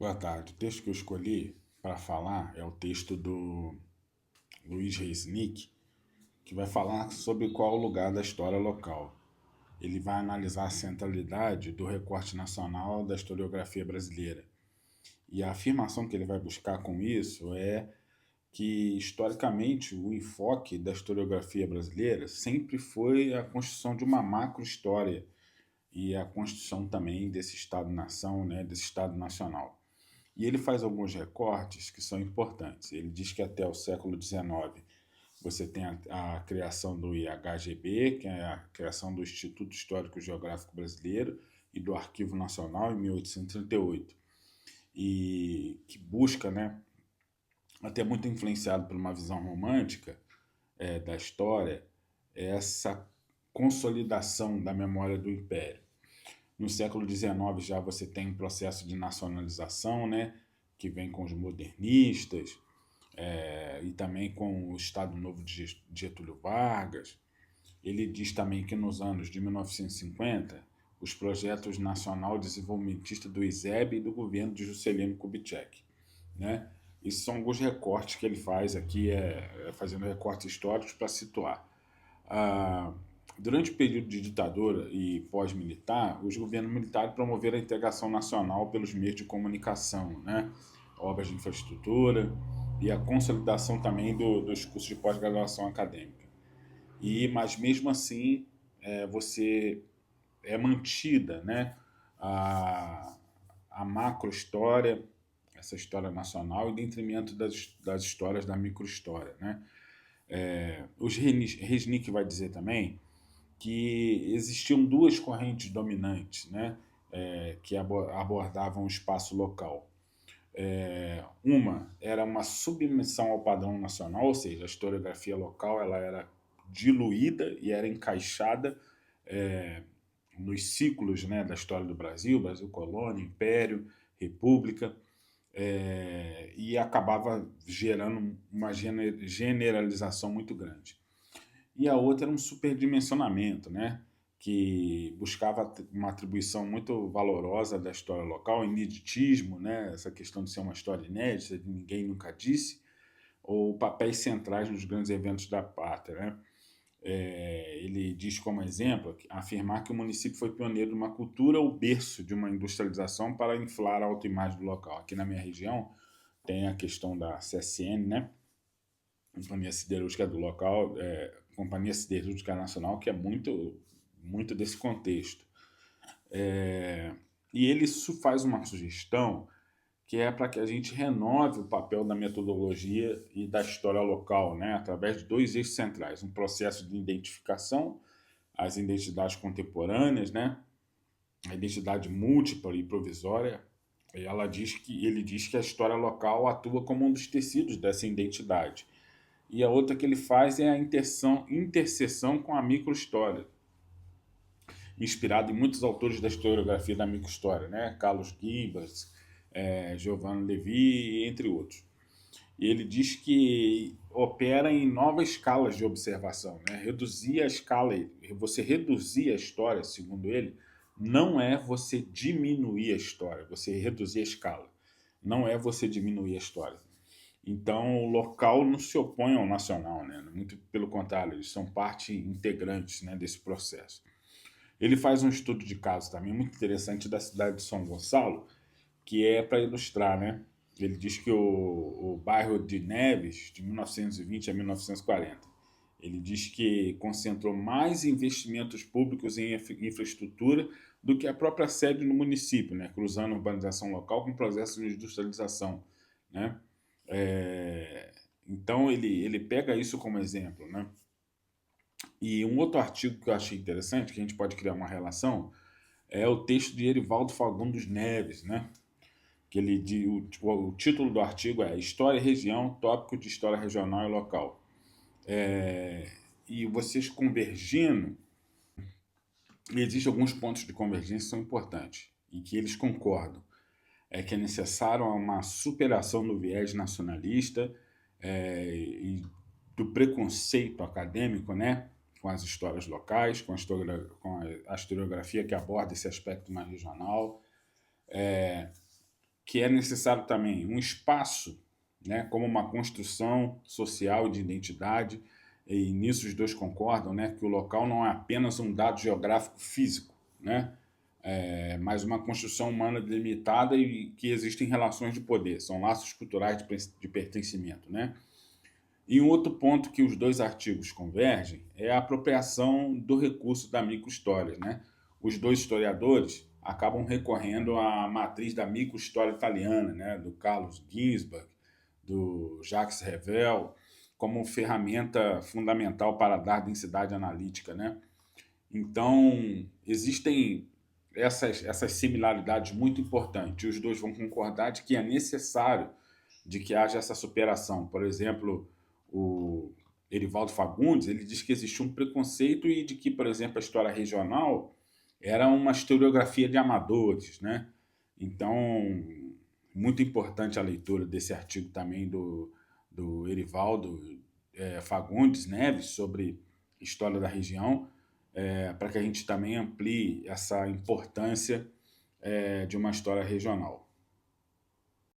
Boa tarde. O texto que eu escolhi para falar é o texto do Luiz Resnick, que vai falar sobre qual é o lugar da história local. Ele vai analisar a centralidade do recorte nacional da historiografia brasileira. E a afirmação que ele vai buscar com isso é que, historicamente, o enfoque da historiografia brasileira sempre foi a construção de uma macro-história e a construção também desse Estado-nação, né, desse Estado nacional. E ele faz alguns recortes que são importantes. Ele diz que até o século XIX você tem a criação do IHGB, que é a criação do Instituto Histórico Geográfico Brasileiro e do Arquivo Nacional em 1838, e que busca, né, até muito influenciado por uma visão romântica da história, essa consolidação da memória do Império. No século XIX já você tem um processo de nacionalização, né, que vem com os modernistas, e também com o Estado Novo de Getúlio Vargas. Ele diz também que nos anos de 1950, os projetos nacional desenvolvimentista do ISEB e do governo de Juscelino Kubitschek, né? Esses são alguns recortes que ele faz aqui, fazendo recortes históricos para situar. Ah, Durante o período de ditadura e pós-militar, os governos militares promoveram a integração nacional pelos meios de comunicação, né? Obras de infraestrutura e a consolidação também dos cursos de pós-graduação acadêmica. Mas mesmo assim, você é mantida, né, a, a macro-história, essa história nacional, em detrimento das histórias da micro-história, né? Os Resnick vai dizer também que existiam duas correntes dominantes, né, que abordavam o espaço local. Uma era uma submissão ao padrão nacional, ou seja, a historiografia local ela era diluída e era encaixada nos ciclos, né, da história do Brasil, Brasil colônia, Império, República, e acabava gerando uma generalização muito grande. E a outra era um superdimensionamento, né? Que buscava uma atribuição muito valorosa da história local, ineditismo, né? Essa questão de ser uma história inédita, de ninguém nunca disse, ou papéis centrais nos grandes eventos da pátria, né? Ele diz como exemplo afirmar que o município foi pioneiro de uma cultura ou berço de uma industrialização para inflar a autoimagem do local. Aqui na minha região tem a questão da CSN, né? Companhia Siderúrgica do local, Companhia Siderúrgica Nacional, que é muito desse contexto. E ele faz uma sugestão que é para que a gente renove o papel da metodologia e da história local, né, através de dois eixos centrais: um processo de identificação, as identidades contemporâneas, né, a identidade múltipla e provisória. E ele diz que a história local atua como um dos tecidos dessa identidade. E a outra que ele faz é a interseção com a microhistória, inspirado em muitos autores da historiografia da microhistória, né? Carlos Gibas, Giovanni Levi, entre outros. E ele diz que opera em novas escalas de observação, né? Reduzir a escala, você reduzir a história, segundo ele, não é você diminuir a história, você reduzir a escala. Não é você diminuir a história. Então, o local não se opõe ao nacional, né? Muito pelo contrário, eles são parte integrantes, né, desse processo. Ele faz um estudo de caso também muito interessante da cidade de São Gonçalo, que é para ilustrar, né? Ele diz que o bairro de Neves, de 1920 a 1940, ele diz que concentrou mais investimentos públicos em infraestrutura do que a própria sede no município, né? Cruzando a urbanização local com processos de industrialização, né? Então ele pega isso como exemplo, né? E um outro artigo que eu achei interessante, que a gente pode criar uma relação, é o texto de Erivaldo Fagundes Neves, né? Que o título do artigo é História e Região, tópico de História Regional e Local. E vocês convergindo, existem alguns pontos de convergência que são importantes e que eles concordam. É que é necessário uma superação do viés nacionalista e do preconceito acadêmico, né, com as histórias locais, com a historiografia que aborda esse aspecto mais regional. que é necessário também um espaço, né, como uma construção social de identidade, e nisso os dois concordam, né, que o local não é apenas um dado geográfico físico, né, mas uma construção humana delimitada e que existem relações de poder, são laços culturais de pertencimento, né? E um outro ponto que os dois artigos convergem é a apropriação do recurso da microhistória, né? Os dois historiadores acabam recorrendo à matriz da microhistória italiana, né? Do Carlos Ginzburg, do Jacques Revel, como ferramenta fundamental para dar densidade analítica, né? Então, existem essas similaridades muito importantes. Os dois vão concordar de que é necessário de que haja essa superação. Por exemplo, o Erivaldo Fagundes, ele diz que existe um preconceito e de que, por exemplo, a história regional era uma historiografia de amadores, né? Então, muito importante a leitura desse artigo também do Erivaldo Fagundes Neves sobre história da região, para que a gente também amplie essa importância de uma história regional.